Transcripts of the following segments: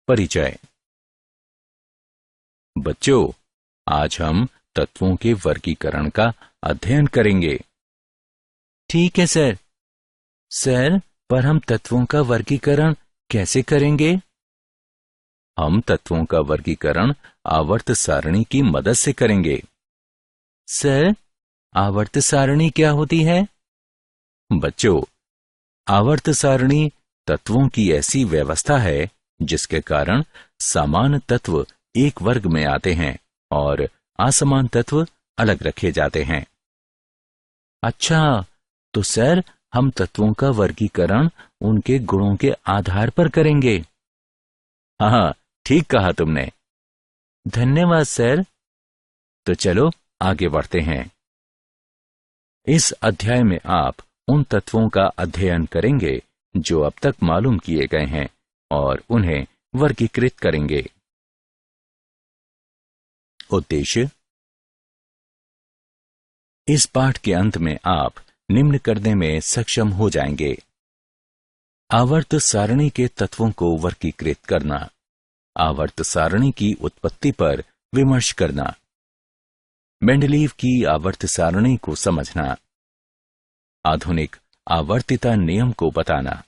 परिचय। बच्चों, आज हम तत्वों के वर्गीकरण का अध्ययन करेंगे। ठीक है सर। सर, पर हम तत्वों का वर्गीकरण कैसे करेंगे? हम तत्वों का वर्गीकरण आवर्त सारणी की मदद से करेंगे। सर, आवर्त सारणी क्या होती है? बच्चों, आवर्त सारणी तत्वों की ऐसी व्यवस्था है जिसके कारण समान तत्व एक वर्ग में आते हैं और असमान तत्व अलग रखे जाते हैं। अच्छा, तो सर हम तत्वों का वर्गीकरण उनके गुणों के आधार पर करेंगे। हाँ, ठीक कहा तुमने। धन्यवाद सर। तो चलो आगे बढ़ते हैं। इस अध्याय में आप उन तत्वों का अध्ययन करेंगे जो अब तक मालूम किए गए हैं और उन्हें वर्गीकृत करेंगे। उद्देश्य। इस पाठ के अंत में आप निम्न करने में सक्षम हो जाएंगे: आवर्त सारणी के तत्वों को वर्गीकृत करना, आवर्त सारणी की उत्पत्ति पर विमर्श करना, मेंडलीव की आवर्त सारणी को समझना, आधुनिक आवर्तिता नियम को बताना,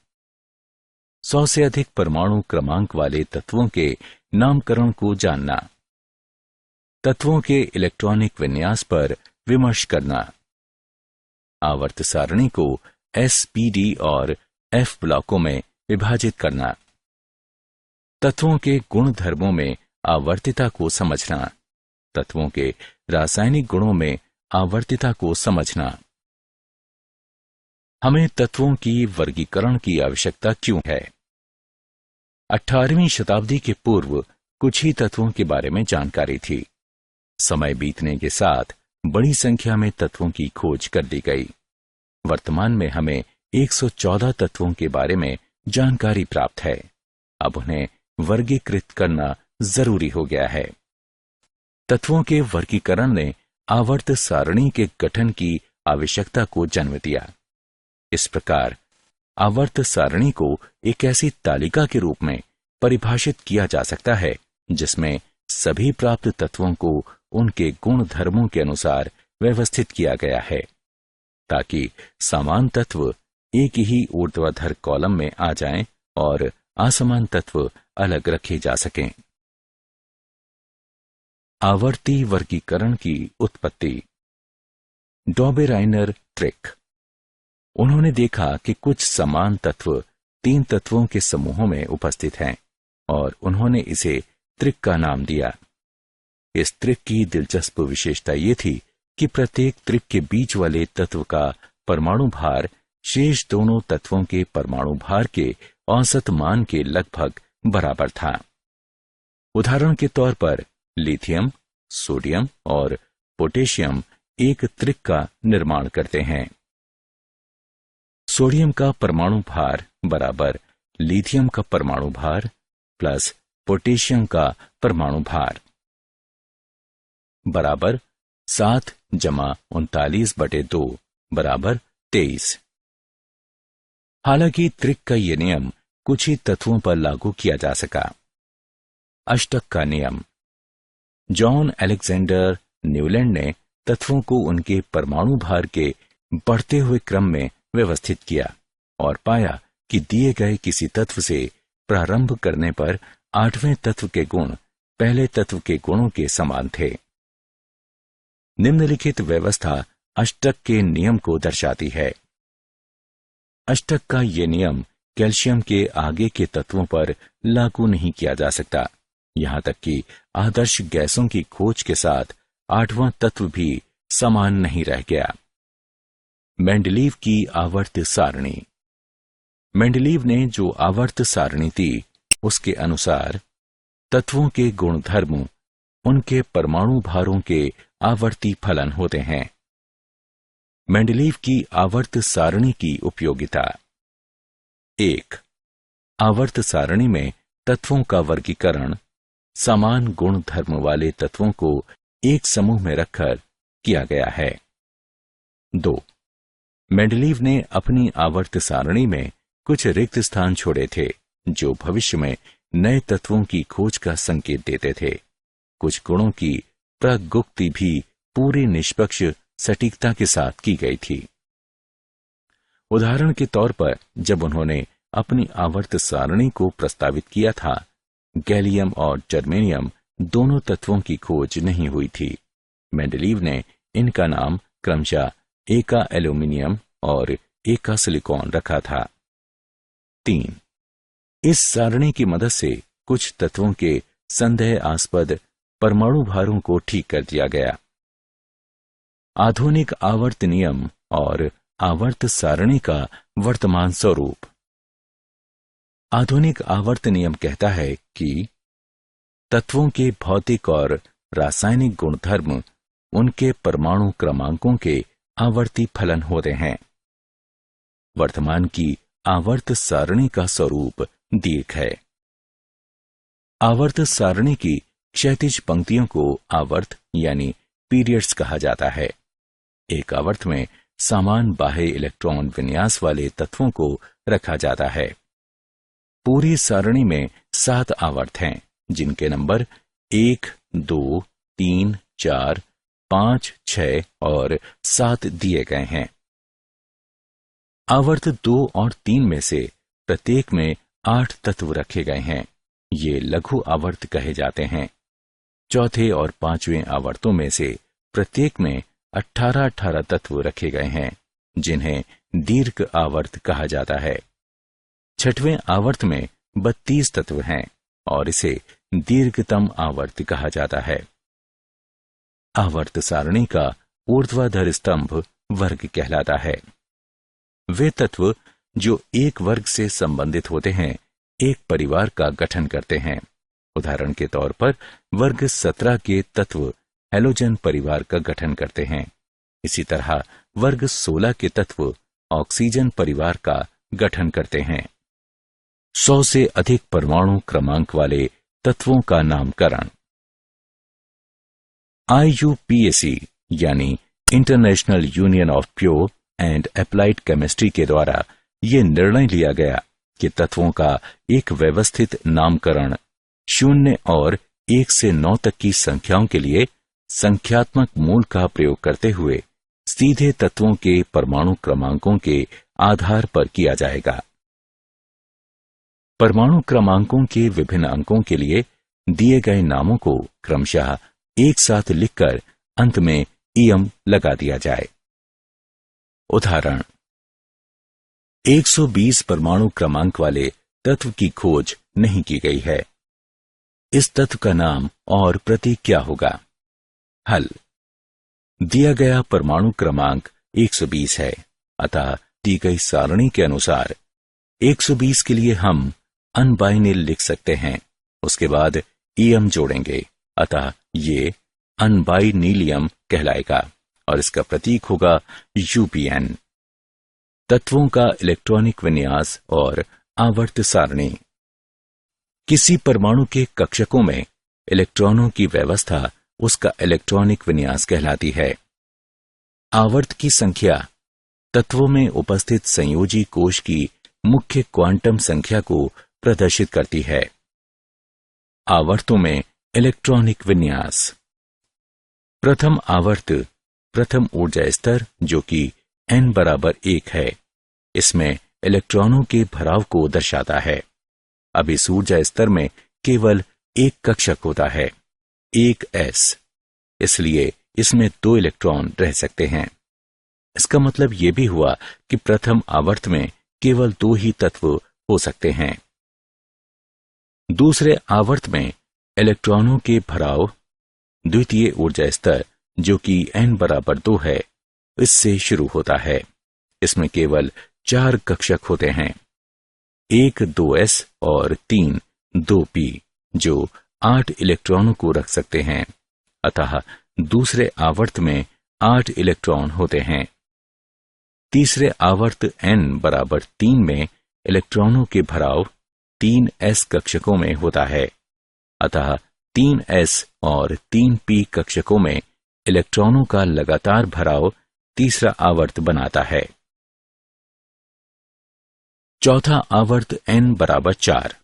100 से अधिक परमाणु क्रमांक वाले तत्वों के नामकरण को जानना, तत्वों के इलेक्ट्रॉनिक विन्यास पर विमर्श करना, आवर्त सारणी को एसपीडी और एफ ब्लॉकों में विभाजित करना, तत्वों के गुण धर्मों में आवर्तिता को समझना, तत्वों के रासायनिक गुणों में आवर्तिता को समझना। हमें तत्वों की वर्गीकरण की आवश्यकता क्यों है? 18वीं शताब्दी के पूर्व कुछ ही तत्वों के बारे में जानकारी थी। समय बीतने के साथ बड़ी संख्या में तत्वों की खोज कर ली गई। वर्तमान में हमें 114 तत्वों के बारे में जानकारी प्राप्त है। अब उन्हें वर्गीकृत करना जरूरी हो गया है। तत्वों के वर्गीकरण ने आवर्त सारणी के गठन की आवश्यकता को जन्म दिया। इस प्रकार आवर्त सारणी को एक ऐसी तालिका के रूप में परिभाषित किया जा सकता है जिसमें सभी प्राप्त तत्वों को उनके गुण धर्मों के अनुसार व्यवस्थित किया गया है, ताकि समान तत्व एक ही ऊर्ध्वाधर कॉलम में आ जाएं और असमान तत्व अलग रखे जा सकें। आवर्ती वर्गीकरण की उत्पत्ति। डॉबेराइनर ट्रिक। उन्होंने देखा कि कुछ समान तत्व 3 तत्वों के समूहों में उपस्थित हैं और उन्होंने इसे त्रिक का नाम दिया। इस त्रिक की दिलचस्प विशेषता ये थी कि प्रत्येक त्रिक के बीच वाले तत्व का परमाणु भार शेष दोनों तत्वों के परमाणु भार के औसत मान के लगभग बराबर था। उदाहरण के तौर पर लिथियम, सोडियम और पोटेशियम एक त्रिक का निर्माण करते हैं। सोडियम का परमाणु भार बराबर लिथियम का परमाणु भार प्लस पोटेशियम का परमाणु भार बराबर 7 जमा 39/2 बराबर 23। हालांकि त्रिक का यह नियम कुछ ही तत्वों पर लागू किया जा सका। अष्टक का नियम। जॉन अलेक्जेंडर न्यूलैंड ने तत्वों को उनके परमाणु भार के बढ़ते हुए क्रम में व्यवस्थित किया और पाया कि दिए गए किसी तत्व से प्रारंभ करने पर 8वें तत्व के गुण पहले तत्व के गुणों के समान थे। निम्नलिखित व्यवस्था अष्टक के नियम को दर्शाती है। अष्टक का यह नियम कैल्शियम के आगे के तत्वों पर लागू नहीं किया जा सकता, यहां तक कि आदर्श गैसों की खोज के साथ 8वां तत्व भी समान नहीं रह गया। मेंडलीव की आवर्त सारणी। मेंडलीव ने जो आवर्त सारणी दी उसके अनुसार तत्वों के गुणधर्म उनके परमाणु भारों के आवर्ती फलन होते हैं। मेंडलीव की आवर्त सारणी की उपयोगिता। 1. आवर्त सारणी में तत्वों का वर्गीकरण समान गुण धर्म वाले तत्वों को एक समूह में रखकर किया गया है। 2. मेंडलीव ने अपनी आवर्त सारणी में कुछ रिक्त स्थान छोड़े थे जो भविष्य में नए तत्वों की खोज का संकेत देते थे। कुछ गुणों की प्रगुक्ति भी पूरी निष्पक्ष सटीकता के साथ की गई थी। उदाहरण के तौर पर जब उन्होंने अपनी आवर्त सारणी को प्रस्तावित किया था, गैलियम और जर्मेनियम दोनों तत्वों की खोज नहीं हुई थी। मेंडलीव ने इनका नाम क्रमशः एका एल्यूमिनियम और एका सिलिकॉन रखा था। 3. इस सारणी की मदद से कुछ तत्वों के संदेहास्पद परमाणु भारों को ठीक कर दिया गया। आधुनिक आवर्त नियम और आवर्त सारणी का वर्तमान स्वरूप। आधुनिक आवर्त नियम कहता है कि तत्वों के भौतिक और रासायनिक गुणधर्म उनके परमाणु क्रमांकों के आवर्ती फलन होते हैं। वर्तमान की आवर्त सारणी का स्वरूप दीर्घ है। आवर्त सारणी की क्षैतिज पंक्तियों को आवर्त यानी पीरियड्स कहा जाता है। एक आवर्त में समान बाह्य इलेक्ट्रॉन विन्यास वाले तत्वों को रखा जाता है। पूरी सारणी में 7 आवर्त हैं, जिनके नंबर 1, 2, 3, 4, 5, 6 और 7 दिए गए हैं। आवर्त 2 और 3 में से प्रत्येक में 8 तत्व रखे गए हैं। ये लघु आवर्त कहे जाते हैं। चौथे और 5वें आवर्तों में से प्रत्येक में 18 तत्व रखे गए हैं, जिन्हें दीर्घ आवर्त कहा जाता है। 6वें आवर्त में 32 तत्व हैं और इसे दीर्घतम आवर्त कहा जाता है। आवर्त सारणी का ऊर्ध्वाधर स्तंभ वर्ग कहलाता है। वे तत्व जो एक वर्ग से संबंधित होते हैं एक परिवार का गठन करते हैं। उदाहरण के तौर पर वर्ग 17 के तत्व हैलोजन परिवार का गठन करते हैं। इसी तरह वर्ग 16 के तत्व ऑक्सीजन परिवार का गठन करते हैं। 100 से अधिक परमाणु क्रमांक वाले तत्वों का नामकरण। IUPAC यानी international union of pure and applied chemistry के द्वारा ये निर्णय लिया गया कि तत्वों का एक व्यवस्थित नामकरण 0 और 1 से 9 तक की संख्याओं के लिए संख्यात्मक मूल का प्रयोग करते हुए सीधे तत्वों के परमाणु क्रमांकों के आधार पर किया जाएगा। परमाणु क्रमांकों के विभिन्न अंकों के लिए दिए गए नामों को क्रमशः एक साथ लिखकर अंत में ईएम लगा दिया जाए। उदाहरण 120 परमाणु क्रमांक वाले तत्व की खोज नहीं की गई है। इस तत्व का नाम और प्रतीक क्या होगा? हल। दिया गया परमाणु क्रमांक 120 है, अतः दी गई सारणी के अनुसार 120 के लिए हम अनबाइनिल लिख सकते हैं। उसके बाद ईएम जोड़ेंगे, अतः ये अनबाइनीलियम कहलाएगा और इसका प्रतीक होगा UPN। तत्वों का इलेक्ट्रॉनिक विन्यास और आवर्त सारणी। किसी परमाणु के कक्षकों में इलेक्ट्रॉनों की व्यवस्था उसका इलेक्ट्रॉनिक विन्यास कहलाती है। आवर्त की संख्या तत्वों में उपस्थित संयोजी कोश की मुख्य क्वांटम संख्या को प्रदर्शित करती है। आवर्तों में इलेक्ट्रॉनिक विन्यास। प्रथम आवर्त प्रथम ऊर्जा स्तर जो कि n बराबर 1 है, इसमें इलेक्ट्रॉनों के भराव को दर्शाता है। अब इस ऊर्जा स्तर में केवल एक कक्षक होता है, एक s, इसलिए इसमें 2 इलेक्ट्रॉन रह सकते हैं। इसका मतलब यह भी हुआ कि प्रथम आवर्त में केवल 2 ही तत्व हो सकते हैं। दूसरे आवर्त में इलेक्ट्रॉनों के भराव द्वितीय ऊर्जा स्तर जो कि n बराबर 2 है, इससे शुरू होता है। इसमें केवल 4 कक्षक होते हैं, एक 2s और 3 2p, जो 8 इलेक्ट्रॉनों को रख सकते हैं। अतः दूसरे आवर्त में 8 इलेक्ट्रॉन होते हैं। तीसरे आवर्त n बराबर 3 में इलेक्ट्रॉनों के भराव 3s कक्षकों में होता है। अतः 3s और 3p कक्षकों में इलेक्ट्रॉनों का लगातार भराव तीसरा आवर्त बनाता है। चौथा आवर्त n बराबर 4,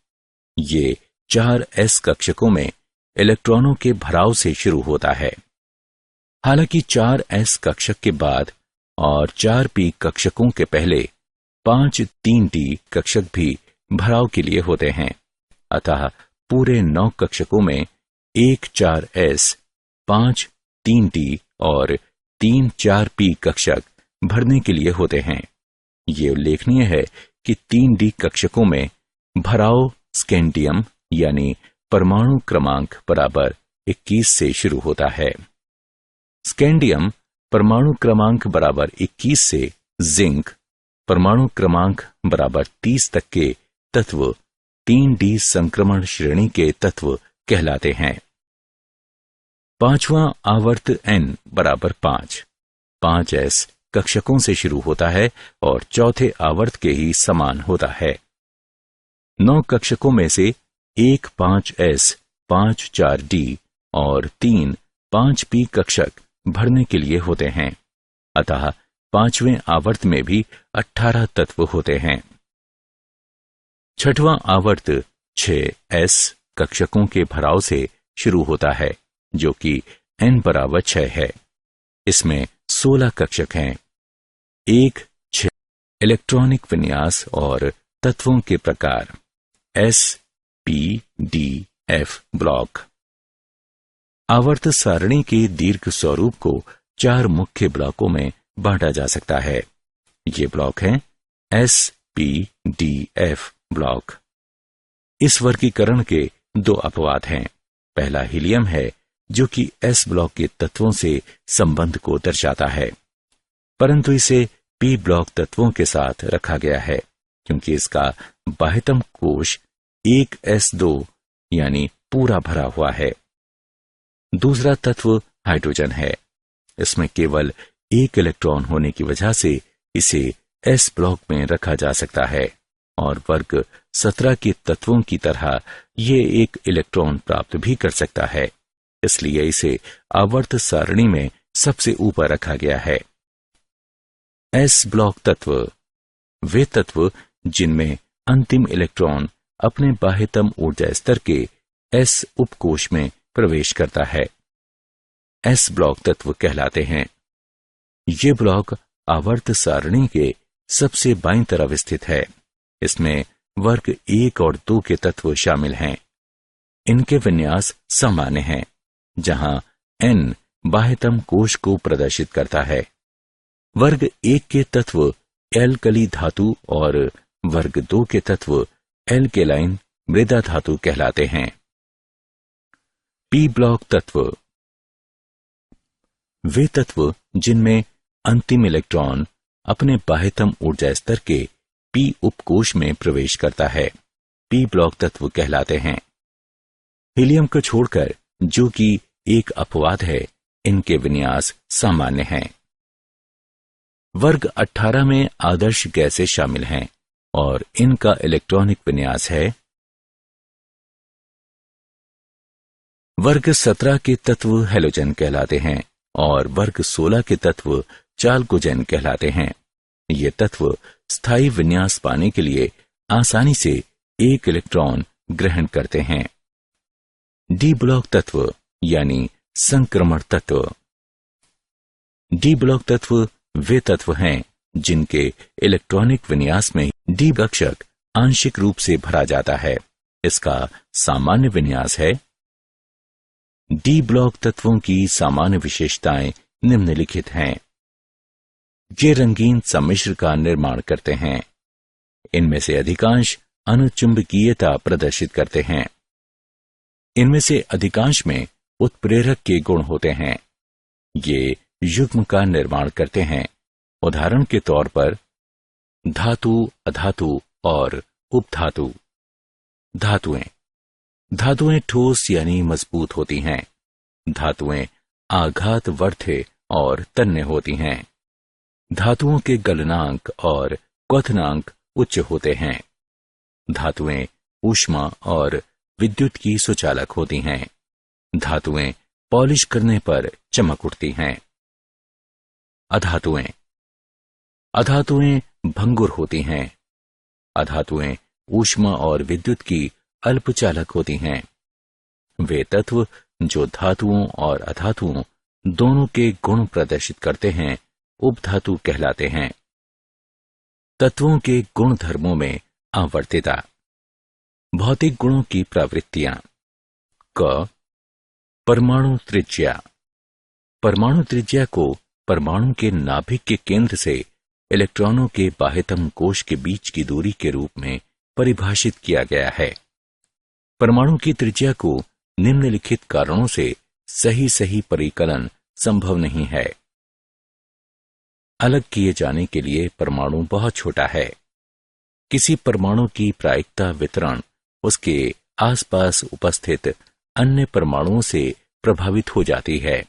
ये 4s कक्षकों में इलेक्ट्रॉनों के भराव से शुरू होता है। हालांकि 4s कक्षक के बाद और 4p कक्षकों के पहले 5 3d कक्षक भी भराव के लिए होते हैं। अतः पूरे 9 कक्षकों में 1 4s, 5 3d और 3 4p कक्षक भरने के लिए होते हैं। ये उल्लेखनीय है कि 3d कक्षकों में भराव स्कैंडियम यानी परमाणु क्रमांक बराबर 21 से शुरू होता है। स्कैंडियम परमाणु क्रमांक बराबर 21 से जिंक परमाणु क्रमांक बराबर 30 तक के तत्व 3d संक्रमण श्रेणी के तत्व कहलाते हैं। पांचवां आवर्त n बराबर 5s कक्षकों से शुरू होता है और चौथे आवर्त के ही समान होता है। 9 कक्षकों में से 1 5s, 5 4d और 3 5p कक्षक भरने के लिए होते हैं। अतः पांचवें आवर्त में भी 18 तत्व होते हैं। छठवां आवर्त 6s कक्षकों के भराव से शुरू होता है, जो कि n बराबर 6 है। इसमें 16 कक्षक हैं। 1 6 इलेक्ट्रॉनिक विन्यास और तत्वों के प्रकार s p d f block. आवर्त सारणी के दीर्घ स्वरूप को 4 मुख्य ब्लॉकों में बांटा जा सकता है। ये ब्लॉक हैं s p d f block. इस वर्गीकरण के 2 अपवाद हैं। पहला हीलियम है, जो कि s ब्लॉक के तत्वों से संबंध को दर्शाता है, परंतु इसे p ब्लॉक तत्वों के साथ रखा गया है क्योंकि इसका बाह्यतम कोश 1s2 यानी पूरा भरा हुआ है। दूसरा तत्व हाइड्रोजन है। इसमें केवल 1 इलेक्ट्रॉन होने की वजह से इसे s ब्लॉक में रखा जा सकता है और वर्ग 17 के तत्वों की तरह ये 1 इलेक्ट्रॉन प्राप्त भी कर सकता है। इसलिए इसे आवर्त सारणी में सबसे ऊपर रखा गया है। s ब्लॉक तत्व वे तत्व जिनमें अंतिम इलेक्ट्रॉन अपने बाह्यतम ऊर्जा स्तर के s उपकोश में प्रवेश करता है, s ब्लॉक तत्व कहलाते हैं। ये ब्लॉक आवर्त सारणी के सबसे बाईं तरफ स्थित है। इसमें वर्ग 1 और 2 के तत्व शामिल हैं। इनके विन्यास सामान्य हैं, जहां n बाह्यतम कोश को प्रदर्शित करता है। वर्ग 1 के तत्व एल्कली धातु और वर्ग 2 के तत्व एल्केलाइन मृदा धातु कहलाते हैं। p ब्लॉक तत्व वे तत्व जिनमें अंतिम इलेक्ट्रॉन अपने बाह्यतम ऊर्जा स्तर के p उपकोश में प्रवेश करता है, p ब्लॉक तत्व कहलाते हैं। हीलियम को छोड़कर, जो कि एक अपवाद है, इनके विन्यास सामान्य हैं। वर्ग 18 में आदर्श गैसें शामिल हैं और इनका इलेक्ट्रॉनिक विन्यास है। वर्ग 17 के तत्व हेलोजन कहलाते हैं और वर्ग 16 के तत्व चालकोजेन कहलाते हैं। ये तत्व स्थायी विन्यास पाने के लिए आसानी से 1 इलेक्ट्रॉन ग्रहण करते हैं। डी ब्लॉक तत्व यानी संक्रमण तत्व। डी ब्लॉक तत्व वे तत्व हैं जिनके इलेक्ट्रॉनिक विन्यास में डी कक्षक आंशिक रूप से भरा जाता है। इसका सामान्य विन्यास है। डी ब्लॉक तत्वों की सामान्य विशेषताएं निम्नलिखित हैं। ये रंगीन सम्मिश्र का निर्माण करते हैं। इनमें से अधिकांश अनुचुंबकीयता प्रदर्शित करते हैं। इनमें से अधिकांश में उत्प्रेरक के गुण होते हैं। ये युग्म का निर्माण करते हैं। उदाहरण के तौर पर धातु, अधातु और उपधातु। धातुएं ठोस यानी मजबूत होती हैं। धातुएं आघातवर्त्य और तन्य होती हैं। धातुओं के गलनांक और क्वथनांक उच्च होते हैं। धातुएं ऊष्मा और विद्युत की सुचालक होती हैं। धातुएं पॉलिश करने पर चमक उठती हैं। अधातुएं भंगुर होती हैं। अधातुएं ऊष्मा और विद्युत की अल्पचालक होती हैं। वे तत्व जो धातुओं और अधातुओं दोनों के गुण प्रदर्शित करते हैं उपधातु कहलाते हैं। तत्वों के गुण धर्मों में आवर्तिता। भौतिक गुणों की प्रवृत्तियां। क परमाणु त्रिज्या। परमाणु त्रिज्या को परमाणु के नाभिक के केंद्र से इलेक्ट्रॉनों के बाह्यतम कोश के बीच की दूरी के रूप में परिभाषित किया गया है। परमाणु की त्रिज्या को निम्नलिखित कारणों से सही परिकलन संभव नहीं है। अलग किए जाने के लिए परमाणु बहुत छोटा है। किसी परमाणु की प्रायिकता वितरण उसके आसपास उपस्थित अन्य परमाणुओं से प्रभावित हो जाती है।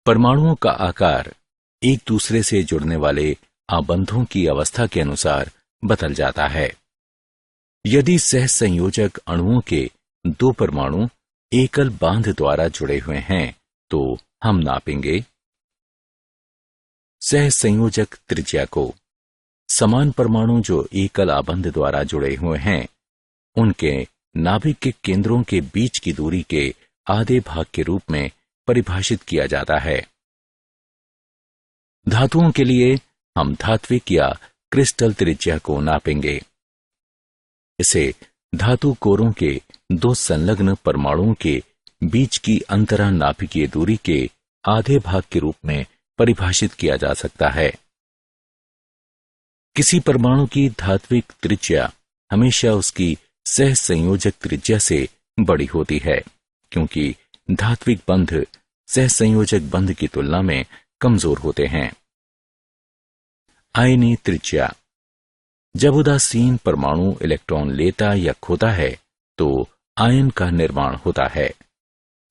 परमाणुओं का आकार एक दूसरे से जुड़ने वाले आबंधों की अवस्था के अनुसार बदल जाता है। यदि सहसंयोजक अणुओं के दो परमाणु एकल बांध द्वारा जुड़े हुए हैं तो हम नापेंगे सहसंयोजक त्रिज्या को। समान परमाणु जो एकल आबंध द्वारा जुड़े हुए हैं उनके नाभिक के केंद्रों के बीच की दूरी के आधे भाग के रूप में परिभाषित किया जाता है। धातुओं के लिए हम धात्विक या क्रिस्टल त्रिज्या को नापेंगे। इसे धातु कोरों के दो संलग्न परमाणुओं के बीच की अंतरानाभिकीय दूरी के आधे भाग के रूप में परिभाषित किया जा सकता है। किसी परमाणु की धात्विक त्रिज्या हमेशा उसकी सहसंयोजक त्रिज्या से बड़ी होती है, क्योंकि धात्विक बंध सहसंयोजक बंध की तुलना में कमजोर होते हैं। आयनी त्रिज्या। जब उदासीन परमाणु इलेक्ट्रॉन लेता या खोता है तो आयन का निर्माण होता है।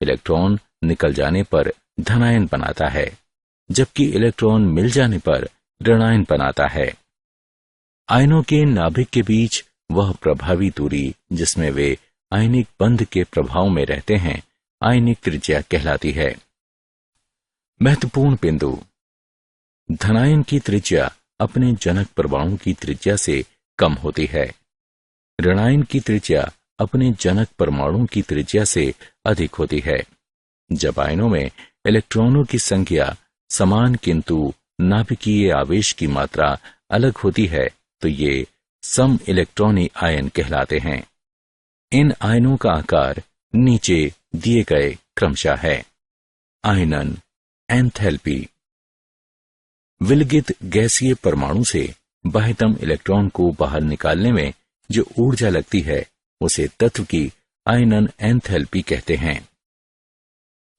इलेक्ट्रॉन निकल जाने पर धनायन बनाता है, जबकि इलेक्ट्रॉन मिल जाने पर ऋणायन बनाता है। आयनों के नाभिक के बीच वह प्रभावी दूरी जिसमें वे आयनिक बंध के प्रभाव में रहते हैं आयनिक त्रिज्या कहलाती है। महत्वपूर्ण बिंदु। धनायन की त्रिज्या अपने जनक परमाणु की त्रिज्या से कम होती है। ऋणायन की त्रिज्या अपने जनक परमाणु की त्रिज्या से अधिक होती है। जब आयनों में इलेक्ट्रॉनों की संख्या समान किंतु नाभिकीय आवेश की मात्रा अलग होती है तो ये सम इलेक्ट्रॉनी आयन कहलाते हैं। इन आयनों का आकार नीचे दिए गए क्रमशः है। आयनन, एंथैल्पी। विलगित गैसीय परमाणु से बाह्यतम इलेक्ट्रॉन को बाहर निकालने में जो ऊर्जा लगती है उसे तत्व की आयनन एंथैल्पी कहते हैं।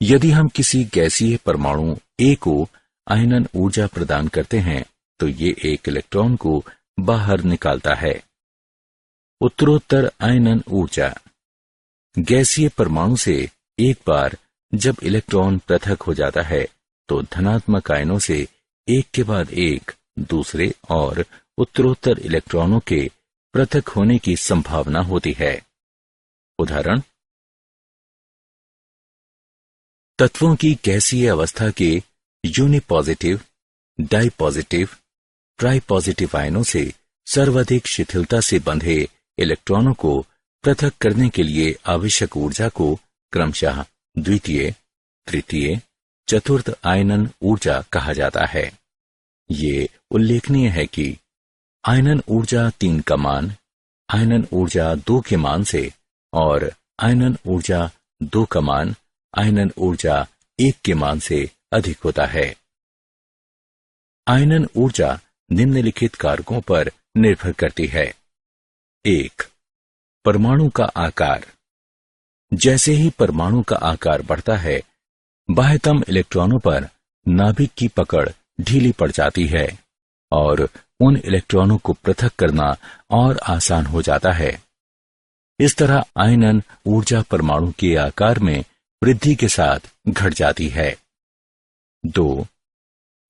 यदि हम किसी गैसीय परमाणु A को आयनन ऊर्जा प्रदान करते हैं तो ये एक इलेक्ट्रॉन को बाहर निकालता है। उत्तरोत्तर आयनन ऊर्जा। गैसीय परमाणु से एक बार जब इलेक्ट्रॉन पृथक हो जाता है तो धनात्मक आयनों से एक के बाद एक दूसरे और उत्तरोत्तर इलेक्ट्रॉनों के पृथक होने की संभावना होती है। उदाहरण, तत्वों की गैसीय अवस्था के यूनिपॉजिटिव, डाइपॉजिटिव, ट्राइपॉजिटिव आयनों से सर्वाधिक शिथिलता से बंधे इलेक्ट्रॉनों को पृथक करने के लिए आवश्यक ऊर्जा को क्रमशः द्वितीय, तृतीय, चतुर्थ आयनन ऊर्जा कहा जाता है। ये उल्लेखनीय है कि आयनन ऊर्जा 3 का मान आयनन ऊर्जा 2 के मान से और आयनन ऊर्जा 2 का मान आयनन ऊर्जा 1 के मान से अधिक होता है। आयनन ऊर्जा निम्नलिखित कारकों पर निर्भर करती है। 1. परमाणु का आकार। जैसे ही परमाणु का आकार बढ़ता है बाह्यतम इलेक्ट्रॉनों पर नाभिक की पकड़ ढीली पड़ जाती है और उन इलेक्ट्रॉनों को पृथक करना और आसान हो जाता है। इस तरह आयनन ऊर्जा परमाणु के आकार में वृद्धि के साथ घट जाती है। 2.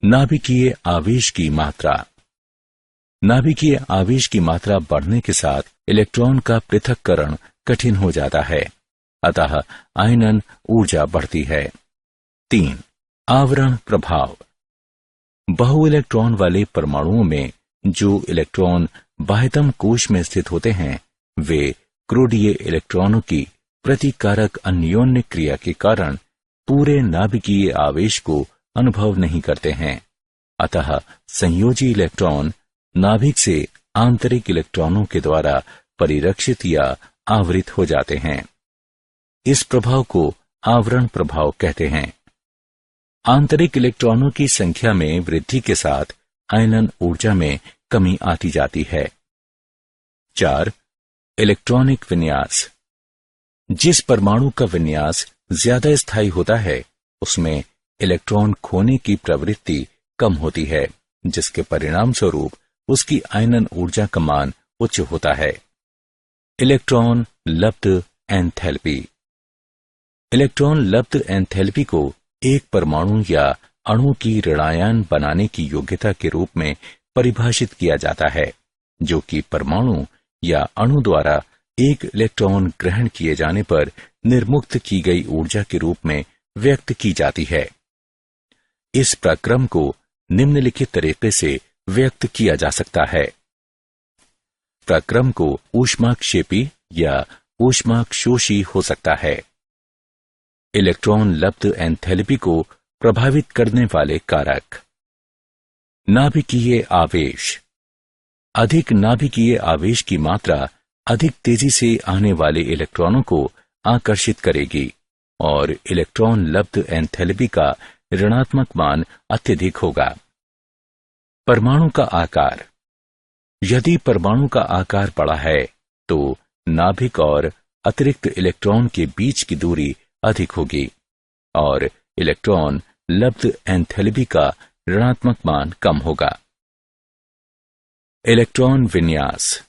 नाभिकीय आवेश की मात्रा। नाभिकीय आवेश की मात्रा बढ़ने के साथ इलेक्ट्रॉन का पृथक्करण कठिन हो जाता है, अतः आयनन ऊर्जा बढ़ती है। 3. आवरण प्रभाव। बहु इलेक्ट्रॉन वाले परमाणुओं में जो इलेक्ट्रॉन बाह्यतम कोश में स्थित होते हैं वे क्रोडीय इलेक्ट्रॉनों की प्रतिकारक अन्योन्य क्रिया के कारण पूरे नाभिकीय आवेश को अनुभव नहीं करते हैं। अतः संयोजी इलेक्ट्रॉन नाभिक से आंतरिक इलेक्ट्रॉनों के द्वारा परिरक्षित या आवृत हो जाते हैं। इस प्रभाव को आवरण प्रभाव कहते हैं। आंतरिक इलेक्ट्रॉनों की संख्या में वृद्धि के साथ आयनन ऊर्जा में कमी आती जाती है। 4. इलेक्ट्रॉनिक विन्यास। जिस परमाणु का विन्यास ज्यादा स्थायी होता है उसमें इलेक्ट्रॉन खोने की प्रवृत्ति कम होती है, जिसके परिणाम स्वरूप उसकी आयनन ऊर्जा का मान उच्च होता है। इलेक्ट्रॉन लब्ध एंथैल्पी। इलेक्ट्रॉन लब्ध एंथैल्पी को एक परमाणु या अणु की ऋणायन बनाने की योग्यता के रूप में परिभाषित किया जाता है, जो कि परमाणु या अणु द्वारा एक इलेक्ट्रॉन ग्रहण किए जाने पर निर्मुक्त की गई ऊर्जा के रूप में व्यक्त की जाती है। इस प्रक्रम को निम्नलिखित तरीके से व्यक्त किया जा सकता है। प्रक्रम को ऊष्माक्षेपी या ऊष्माक्षोषी हो सकता है। इलेक्ट्रॉन लब्ध एंथैल्पी को प्रभावित करने वाले कारक। नाभिकीय आवेश। अधिक नाभिकीय आवेश की मात्रा अधिक तेजी से आने वाले इलेक्ट्रॉनों को आकर्षित करेगी और इलेक्ट्रॉन लब्ध एंथैल्पी का ऋणात्मक मान अत्यधिक होगा। परमाणु का आकार। यदि परमाणु का आकार बड़ा है तो नाभिक और अतिरिक्त इलेक्ट्रॉन के बीच की दूरी अधिक होगी और इलेक्ट्रॉन लब्ध एंथैल्पी का ऋणात्मक मान कम होगा। इलेक्ट्रॉन विन्यास।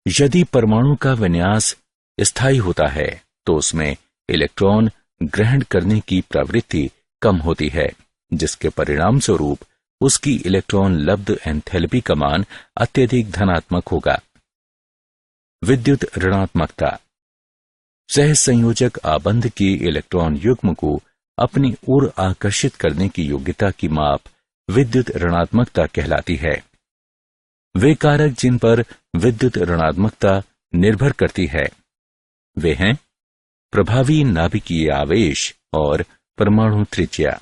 यदि परमाणु का विन्यास स्थायी होता है तो उसमें इलेक्ट्रॉन ग्रहण करने की प्रवृत्ति कम होती है, जिसके परिणाम स्वरूप उसकी इलेक्ट्रॉन लब्ध एंथैल्पी का मान अत्यधिक धनात्मक होगा। विद्युत ऋणात्मकता। सहसंयोजक आबंध के इलेक्ट्रॉन युग्म को अपनी ओर आकर्षित करने की योग्यता की माप विद्युत ऋणात्मकता कहलाती है। वे कारक जिन पर विद्युत ऋणात्मकता निर्भर करती है वे हैं प्रभावी नाभिकीय आवेश और परमाणु त्रिज्या।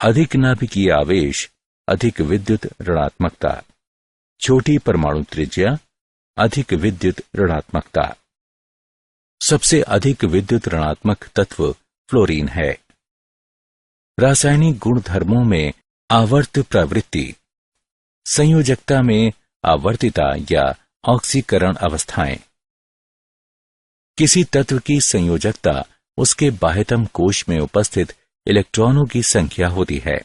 अधिक नाभिकीय आवेश अधिक विद्युत ऋणात्मकता, छोटी परमाणु त्रिज्या अधिक विद्युत ऋणात्मकता। सबसे अधिक विद्युत ऋणात्मक तत्व फ्लोरीन है। रासायनिक गुणधर्मों में आवर्त प्रवृत्ति। संयोजकता में आवर्तिता या ऑक्सीकरण अवस्थाएं। किसी तत्व की संयोजकता उसके बाह्यतम कोश में उपस्थित इलेक्ट्रॉनों की संख्या होती है।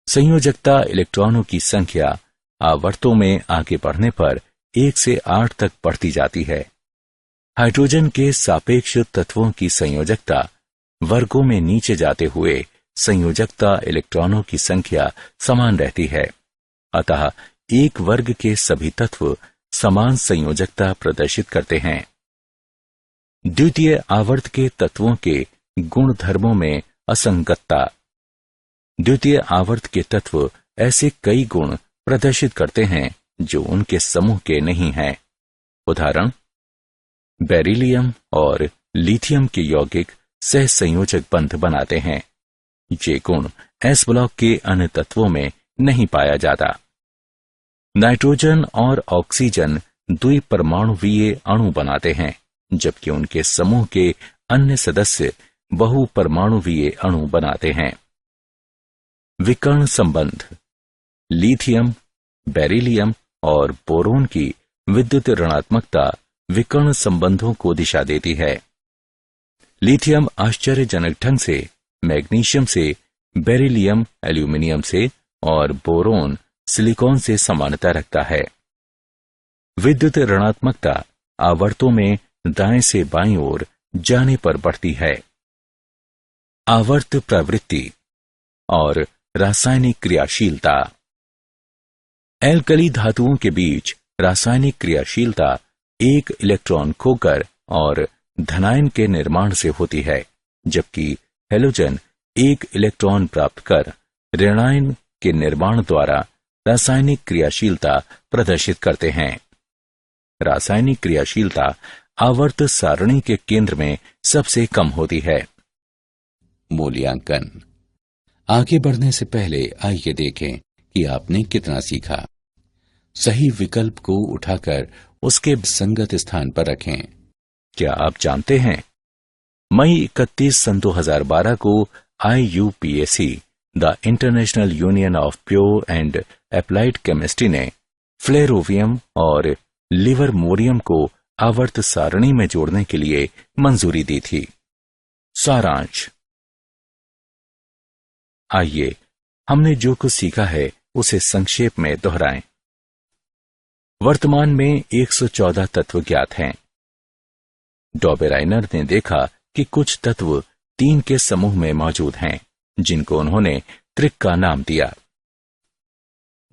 संयोजकता इलेक्ट्रॉनों की संख्या आवर्तों में आगे बढ़ने पर 1 से 8 तक बढ़ती जाती है। हाइड्रोजन के सापेक्ष तत्वों की संयोजकता वर्गों में नीचे जाते हुए संयोजकता इलेक्ट्रॉनों की संख्या समान रहती है। अतः एक वर्ग के सभी तत्व समान संयोजकता प्रदर्शित करते हैं। द्वितीय आवर्त के तत्वों के गुणधर्मों में असंगतता। द्वितीय आवर्त के तत्व ऐसे कई गुण प्रदर्शित करते हैं जो उनके समूह के नहीं हैं। उदाहरण, बेरिलियम और लिथियम के यौगिक सहसंयोजक बंध बनाते हैं। ये गुण एस ब्लॉक के अन्य तत्वों में नहीं पाया जाता। नाइट्रोजन और ऑक्सीजन द्विपरमाणुवीय अणु बनाते हैं, जबकि उनके समूह के अन्य सदस्य बहुपरमाणुवीय अणु बनाते हैं। विकर्ण संबंध। लिथियम, बेरिलियम और बोरोन की विद्युत ऋणात्मकता विकर्ण संबंधों को दिशा देती है। लिथियम आश्चर्यजनक ढंग से मैग्नीशियम से, बेरिलियम एल्यूमिनियम से और बोरोन सिलिकॉन से समानता रखता है। विद्युत ऋणात्मकता आवर्तों में दाएं से बाईं ओर जाने पर बढ़ती है। आवर्त प्रवृत्ति और रासायनिक क्रियाशीलता। एल्कली धातुओं के बीच रासायनिक क्रियाशीलता एक इलेक्ट्रॉन खोकर और धनायन के निर्माण से होती है, जबकि हैलोजन एक इलेक्ट्रॉन प्राप्त कर ऋणायन के निर्माण द्वारा रासायनिक क्रियाशीलता प्रदर्शित करते हैं। रासायनिक क्रियाशीलता आवर्त सारणी के केंद्र में सबसे कम होती है। मूल्यांकन। आगे बढ़ने से पहले आइए देखें कि आपने कितना सीखा। सही विकल्प को उठाकर उसके संगत स्थान पर रखें। क्या आप जानते हैं, मई 31 सन 2012 को IUPAC, the international union of pure and applied chemistry ने फ्लेरोवियम और लिवरमोरियम को आवर्त सारणी में जोड़ने के लिए मंजूरी दी थी। सारांश। आइए हमने जो कुछ सीखा है उसे संक्षेप में दोहराएं। वर्तमान में 114 तत्व ज्ञात हैं। डॉबेराइनर ने देखा कि कुछ तत्व 3 के समूह में मौजूद हैं, जिनको उन्होंने त्रिक का नाम दिया।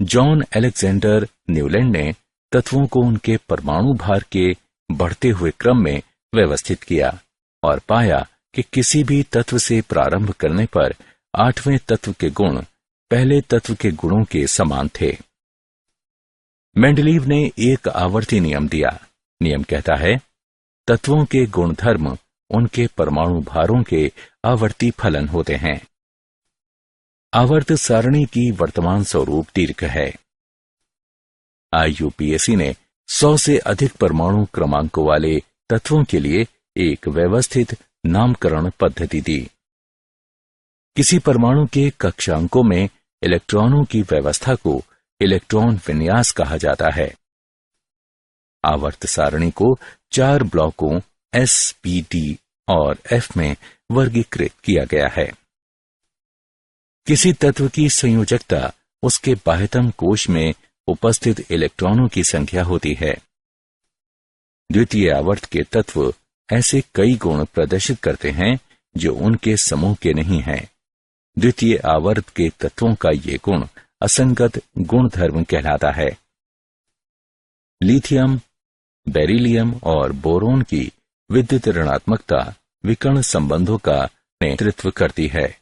जॉन अलेक्जेंडर न्यूलैंड ने तत्वों को उनके परमाणु भार के बढ़ते हुए क्रम में व्यवस्थित किया और पाया कि किसी भी तत्व से प्रारंभ करने पर 8वें तत्व के गुण पहले तत्व के गुणों के समान थे। मेंडलीव ने एक आवर्ती नियम दिया। नियम कहता है, तत्वों के गुणधर्म उनके परमाणु भारों के आवर्ती फलन होते हैं। आवर्त सारणी की वर्तमान स्वरूप दीर्घ है। IUPAC ने 100 से अधिक परमाणु क्रमांकों वाले तत्वों के लिए एक व्यवस्थित नामकरण पद्धति दी। किसी परमाणु के कक्षांकों में इलेक्ट्रॉनों की व्यवस्था को इलेक्ट्रॉन विन्यास कहा जाता है। आवर्त सारणी को 4 ब्लॉकों S, P, D और F में वर्गीकृत किया गया है। किसी तत्व की संयोजकता उसके बाह्यतम कोश में उपस्थित इलेक्ट्रॉनों की संख्या होती है। द्वितीय आवर्त के तत्व ऐसे कई गुण प्रदर्शित करते हैं जो उनके समूह के नहीं हैं। द्वितीय आवर्त के तत्वों का ये गुण असंगत गुणधर्म कहलाता है। लिथियम, बेरिलियम और बोरोन की विद्युत ऋणात्मकता विकर्ण संबंधों का नेतृत्व करती है।